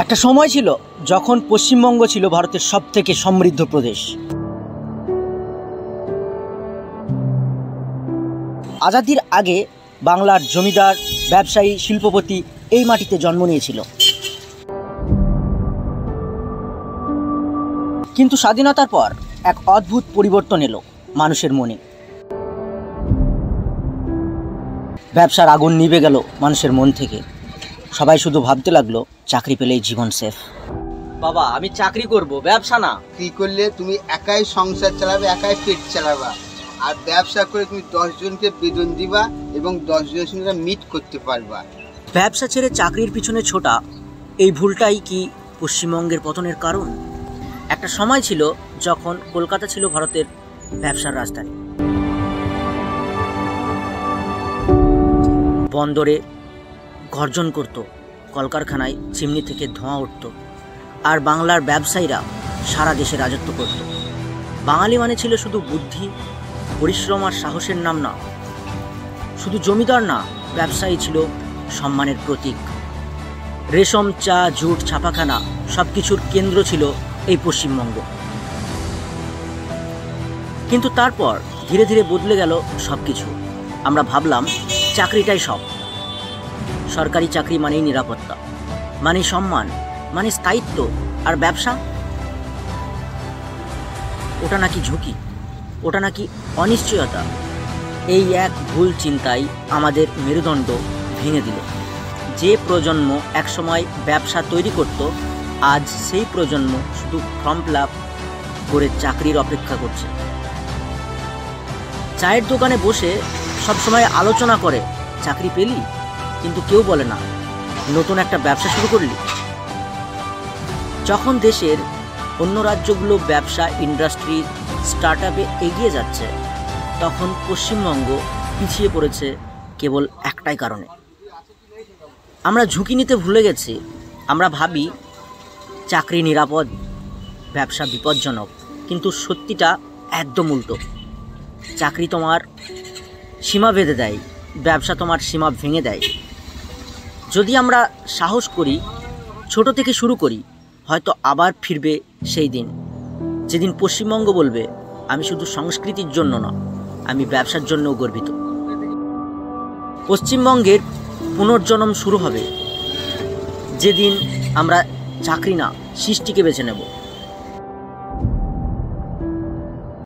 একটা সময় ছিল যখন পশ্চিমবঙ্গ ছিল ভারতের সবথেকে সমৃদ্ধ প্রদেশ। আজাদির আগে বাংলার জমিদার, ব্যবসায়ী, শিল্পপতি এই মাটিতে জন্ম নিয়েছিল। কিন্তু স্বাধীনতার পর এক অদ্ভুত পরিবর্তন এলো মানুষের মনে। ব্যবসার আগুন নিভে গেল মানুষের মন থেকে। সবাই শুধু ভাবতে লাগলো চাকরি পেলেই জীবন সেফ। বাবা, আমি চাকরি করব, ব্যবসা না। কি করলে তুমি একাই সংসার চালাবে, একাই পেট চালাবা, আর ব্যবসা করে তুমি 10 জনকে বেতন দিবা এবং 10 জনের সঙ্গে মিট করতে পারবা। ব্যবসা ছেড়ে চাকরির পিছনে ছোটা, এই ভুলটাই কি পশ্চিমবঙ্গের পতনের কারণ? একটা সময় ছিল যখন কলকাতা ছিল ভারতের ব্যবসার রাজধানী। বন্দরে গর্জন করত, কলকারখানায় চিমনি থেকে ধোঁয়া উঠত, আর বাংলার ব্যবসায়ীরা সারা দেশে রাজত্ব করত। বাঙালি মানে ছিল শুধু বুদ্ধি, পরিশ্রম আর সাহসের নাম না। শুধু জমিদার না, ব্যবসায়ী ছিল সম্মানের প্রতীক। রেশম, চা, জুট, ছাপাখানা সব কিছুর কেন্দ্র ছিল এই পশ্চিমবঙ্গ। কিন্তু তারপর ধীরে ধীরে বদলে গেল সব কিছু। আমরা ভাবলাম চাকরিটাই সব। সরকারি চাকরি মানেই নিরাপত্তা, মানে সম্মান, মানে স্থায়িত্ব। আর ব্যবসা, ওটা নাকি ঝুঁকি, ওটা নাকি অনিশ্চয়তা। এই এক ভুল চিন্তাই আমাদের মেরুদণ্ড ভেঙে দিল। যে প্রজন্ম একসময় ব্যবসা তৈরি করত, আজ সেই প্রজন্ম শুধু ফর্ম ফিল আপ করে চাকরির অপেক্ষা করছে। চায়ের দোকানে বসে সবসময় আলোচনা করে চাকরি পেলি, কিন্তু কেউ বলে না নতুন একটা ব্যবসা শুরু করলি। যখন দেশের অন্য রাজ্যগুলো ব্যবসা, ইন্ডাস্ট্রি, স্টার্ট আপে এগিয়ে যাচ্ছে, তখন পশ্চিমবঙ্গ পিছিয়ে পড়েছে কেবল একটাই কারণে। আমরা ঝুঁকি নিতে ভুলে গেছি। আমরা ভাবি চাকরি নিরাপদ, ব্যবসা বিপজ্জনক, কিন্তু সত্যিটা একদম উল্টো। চাকরি তোমার সীমা বেঁধে দেয়, ব্যবসা তোমার সীমা ভেঙে দেয়। যদি আমরা সাহস করি, ছোট থেকে শুরু করি, হয়তো আবার ফিরবে সেই দিন যেদিন পশ্চিমবঙ্গ বলবে আমি শুধু সংস্কৃতির জন্য না, আমি ব্যবসার জন্যও গর্বিত। পশ্চিমবঙ্গের পুনর্জন্ম শুরু হবে যেদিন আমরা চাকরি না, সৃষ্টিকে বেছে নেব।